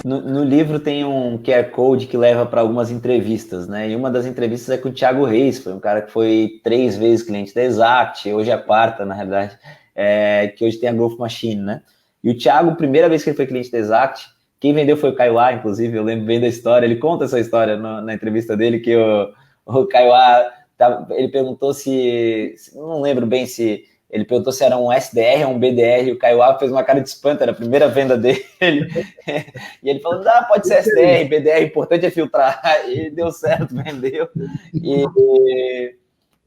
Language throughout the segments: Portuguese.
No livro tem um QR Code que leva para algumas entrevistas, né? E uma das entrevistas é com o Thiago Reis, foi um cara que foi 3 vezes cliente da Exact, hoje é a quarta, na realidade, que hoje tem a Growth Machine, né? E o Thiago, primeira vez que ele foi cliente da Exact, quem vendeu foi o Kaiowá, inclusive, eu lembro bem da história, ele conta essa história na entrevista dele, que o Kaiowá, ele perguntou não lembro bem se ele perguntou se era um SDR ou um BDR, e o Kaiowá fez uma cara de espanto, era a primeira venda dele. E ele falou, pode ser SDR, BDR, importante é filtrar. E deu certo, vendeu. E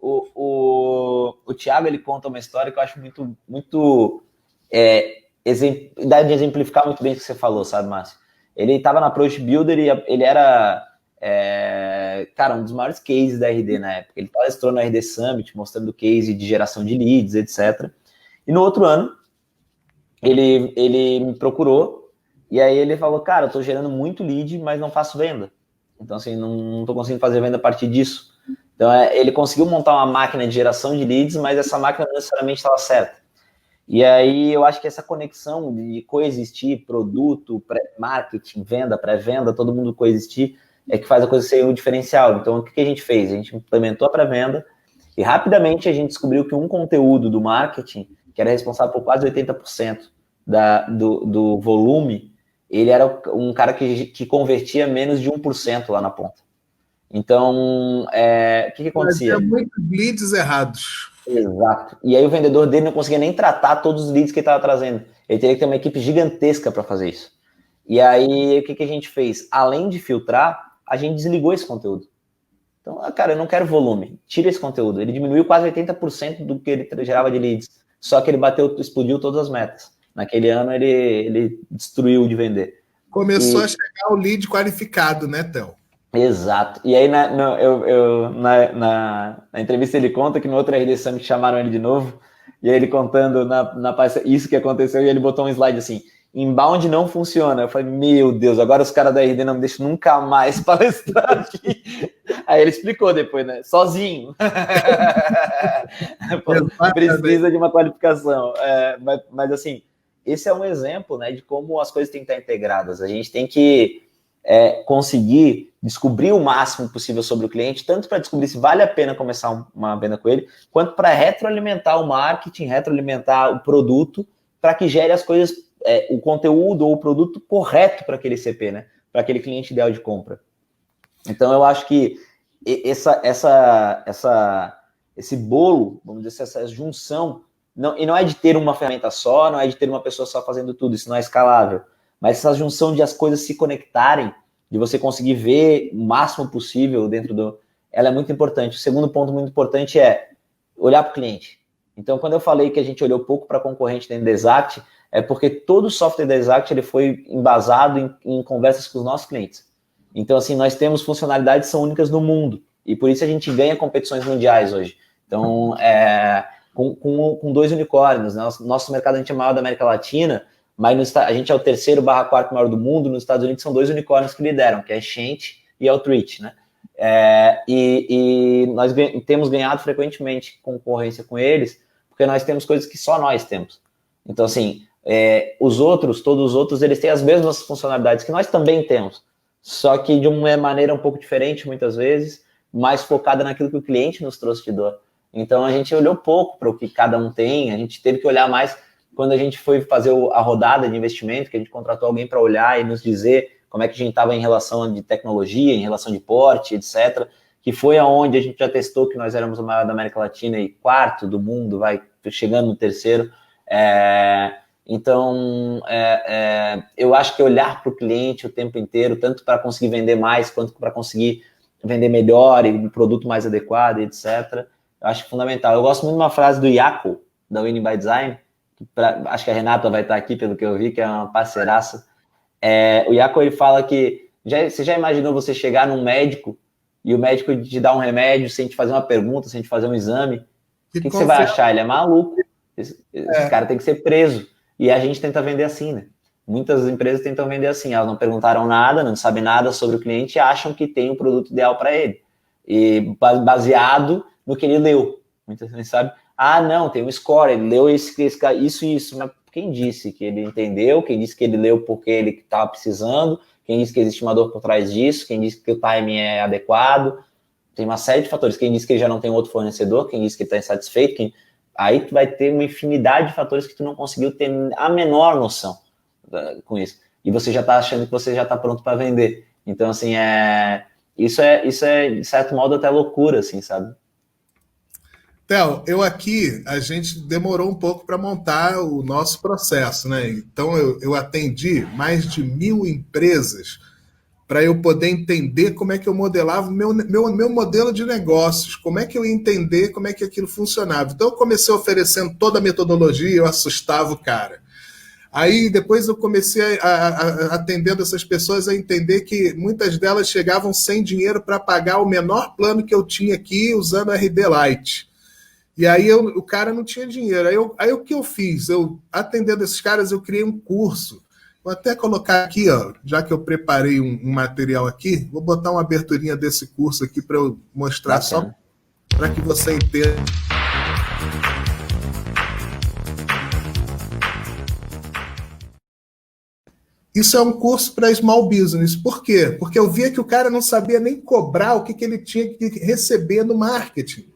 o Thiago, ele conta uma história que eu acho muito dá de exemplificar muito bem o que você falou, sabe, Márcio? Ele estava na Approach Builder e ele era, cara, um dos maiores cases da RD na época. Ele palestrou no RD Summit, mostrando case de geração de leads, etc. E no outro ano, ele me procurou e aí ele falou, cara, eu tô gerando muito lead, mas não faço venda. Então, assim, não tô conseguindo fazer venda a partir disso. Então, ele conseguiu montar uma máquina de geração de leads, mas essa máquina não necessariamente estava certa. E aí eu acho que essa conexão de coexistir, produto, marketing, venda, pré-venda, todo mundo coexistir, é que faz a coisa ser um diferencial. Então, o que a gente fez? A gente implementou a pré-venda e rapidamente a gente descobriu que um conteúdo do marketing, que era responsável por quase 80% do volume, ele era um cara que convertia menos de 1% lá na ponta. Então, o que acontecia? Fazia muitos leads errados. Exato. E aí o vendedor dele não conseguia nem tratar todos os leads que ele estava trazendo. Ele teria que ter uma equipe gigantesca para fazer isso. E aí, o que a gente fez? Além de filtrar, a gente desligou esse conteúdo. Então, cara, eu não quero volume. Tira esse conteúdo. Ele diminuiu quase 80% do que ele gerava de leads. Só que ele explodiu todas as metas. Naquele ano, ele destruiu de vender. Começou a chegar o lead qualificado, né, Théo? Exato. E aí, na entrevista, ele conta que no outro RD Summit chamaram ele de novo, e aí ele contando isso que aconteceu, e ele botou um slide assim, inbound não funciona. Eu falei, meu Deus, agora os caras da RD não me deixam nunca mais palestrar aqui. Aí ele explicou depois, né? Sozinho. Precisa de uma qualificação. Mas assim, esse é um exemplo, né, de como as coisas têm que estar integradas. A gente tem que conseguir descobrir o máximo possível sobre o cliente, tanto para descobrir se vale a pena começar uma venda com ele, quanto para retroalimentar o marketing, retroalimentar o produto, para que gere as coisas, o conteúdo ou o produto correto para aquele CP, né? Para aquele cliente ideal de compra. Então, eu acho que esse bolo, vamos dizer, essa junção, e não é de ter uma ferramenta só, não é de ter uma pessoa só fazendo tudo, isso não é escalável, mas essa junção de as coisas se conectarem, de você conseguir ver o máximo possível ela é muito importante. O segundo ponto muito importante é olhar para o cliente. Então, quando eu falei que a gente olhou pouco para concorrente dentro da Exact, é porque todo o software da Exact ele foi embasado em conversas com os nossos clientes. Então, assim, nós temos funcionalidades que são únicas no mundo, e por isso a gente ganha competições mundiais hoje. Então, com 2 unicórnios, né? Nosso mercado a gente é maior da América Latina, mas a gente é o 3º/4º maior do mundo. Nos Estados Unidos são 2 unicórnios que lideram, que é a Shant e a Outreach, né? E nós temos ganhado frequentemente concorrência com eles, porque nós temos coisas que só nós temos. Então, assim, todos os outros, eles têm as mesmas funcionalidades que nós também temos, só que de uma maneira um pouco diferente, muitas vezes, mais focada naquilo que o cliente nos trouxe de dor. Então, a gente olhou pouco para o que cada um tem, a gente teve que olhar mais quando a gente foi fazer a rodada de investimento, que a gente contratou alguém para olhar e nos dizer como é que a gente estava em relação de tecnologia, em relação de porte, etc., que foi aonde a gente já testou que nós éramos o maior da América Latina e 4º do mundo, chegando no 3º. Então, eu acho que olhar para o cliente o tempo inteiro, tanto para conseguir vender mais, quanto para conseguir vender melhor e um produto mais adequado, etc., eu acho fundamental. Eu gosto muito de uma frase do Iaco, da Winning by Design, acho que a Renata vai estar aqui, pelo que eu vi, que é uma parceiraça. O Iaco, ele fala que você já imaginou você chegar num médico e o médico te dá um remédio sem te fazer uma pergunta, sem te fazer um exame? O que você vai achar? Ele é maluco. Esse cara tem que ser preso. E a gente tenta vender assim, né? Muitas empresas tentam vender assim. Elas não perguntaram nada, não sabem nada sobre o cliente e acham que tem o produto ideal para ele. E baseado no que ele leu. Muitas vezes sabe, não, tem um score, ele leu isso e isso. Mas Quem disse que ele entendeu, quem disse que ele leu porque ele estava precisando, quem disse que existe uma dor por trás disso, quem disse que o timing é adequado. Tem uma série de fatores. Quem disse que ele já não tem outro fornecedor, quem disse que está insatisfeito, aí tu vai ter uma infinidade de fatores que tu não conseguiu ter a menor noção com isso. E você já está achando que você já está pronto para vender. Então, assim, isso é, de certo modo, até loucura, assim, sabe? Theo, a gente demorou um pouco para montar o nosso processo, né? Então, eu atendi mais de 1.000 empresas para eu poder entender como é que eu modelava o meu modelo de negócios, como é que eu ia entender como é que aquilo funcionava. Então, eu comecei oferecendo toda a metodologia, eu assustava o cara. Aí, depois eu comecei atendendo essas pessoas a entender que muitas delas chegavam sem dinheiro para pagar o menor plano que eu tinha aqui usando a RD Lite. E aí o cara não tinha dinheiro. Aí o que eu fiz? Eu, atendendo esses caras, eu criei um curso. Vou até colocar aqui, ó, já que eu preparei um material aqui, vou botar uma aberturinha desse curso aqui para eu mostrar só para que você entenda. Isso é um curso para small business. Por quê? Porque eu via que o cara não sabia nem cobrar o que ele tinha que receber no marketing.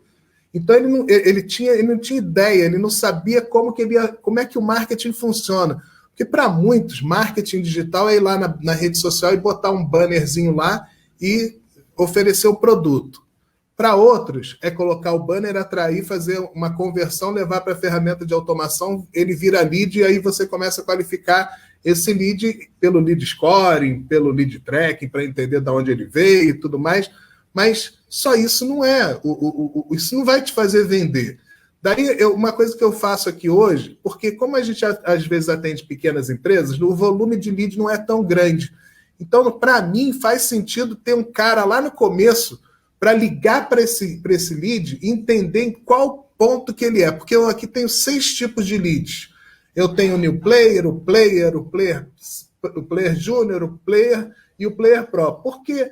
Então ele não tinha ideia, ele não sabia como é que o marketing funciona. Porque para muitos, marketing digital é ir lá na rede social e botar um bannerzinho lá e oferecer o produto. Para outros, é colocar o banner, atrair, fazer uma conversão, levar para a ferramenta de automação, ele vira lead e aí você começa a qualificar esse lead pelo lead scoring, pelo lead tracking, para entender de onde ele veio e tudo mais. Mas só isso não é. Isso não vai te fazer vender. Daí, uma coisa que eu faço aqui hoje, porque como a gente às vezes atende pequenas empresas, o volume de lead não é tão grande. Então, para mim, faz sentido ter um cara lá no começo para ligar para esse lead e entender em qual ponto que ele é. Porque eu aqui tenho 6 tipos de leads. Eu tenho o new player, o player júnior, o player e o Player Pro. Por quê?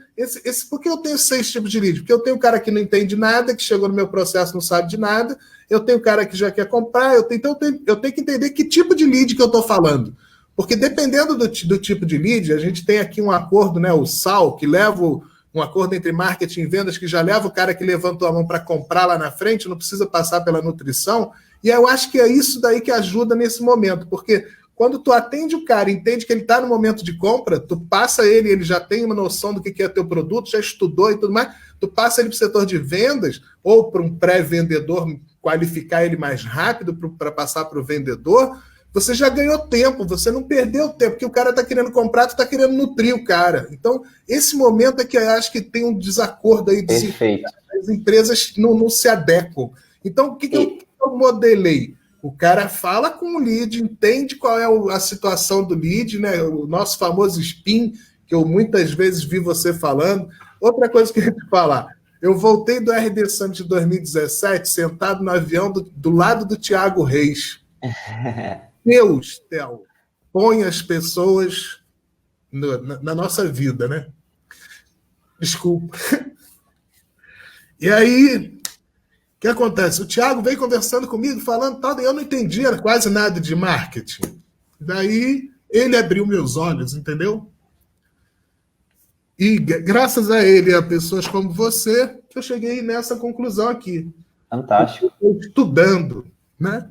Por que eu tenho 6 tipos de lead? Porque eu tenho um cara que não entende nada, que chegou no meu processo não sabe de nada, eu tenho um cara que já quer comprar, então eu tenho que entender que tipo de lead que eu estou falando. Porque dependendo do tipo de lead, a gente tem aqui um acordo, né, o SAL, que leva um acordo entre marketing e vendas, que já leva o cara que levantou a mão para comprar lá na frente, não precisa passar pela nutrição, e eu acho que é isso daí que ajuda nesse momento, porque quando tu atende o cara, entende que ele está no momento de compra, tu passa ele já tem uma noção do que é teu produto, já estudou e tudo mais, tu passa ele para o setor de vendas ou para um pré-vendedor qualificar ele mais rápido para passar para o vendedor, você já ganhou tempo, você não perdeu tempo, porque o cara está querendo comprar, tu está querendo nutrir o cara. Então, esse momento é que eu acho que tem um desacordo aí. As empresas não se adequam. Então, o que eu modelei? O cara fala com o lead, entende qual é a situação do lead, né? O nosso famoso spin, que eu muitas vezes vi você falando. Outra coisa que eu ia te falar, eu voltei do RD Summit de 2017, sentado no avião do lado do Thiago Reis. Deus, Theo, põe as pessoas na nossa vida, né? Desculpa. E aí, o que acontece? O Thiago veio conversando comigo, falando tal, e eu não entendia quase nada de marketing. Daí, ele abriu meus olhos, entendeu? E graças a ele, a pessoas como você, que eu cheguei nessa conclusão aqui. Fantástico. Estudando, né?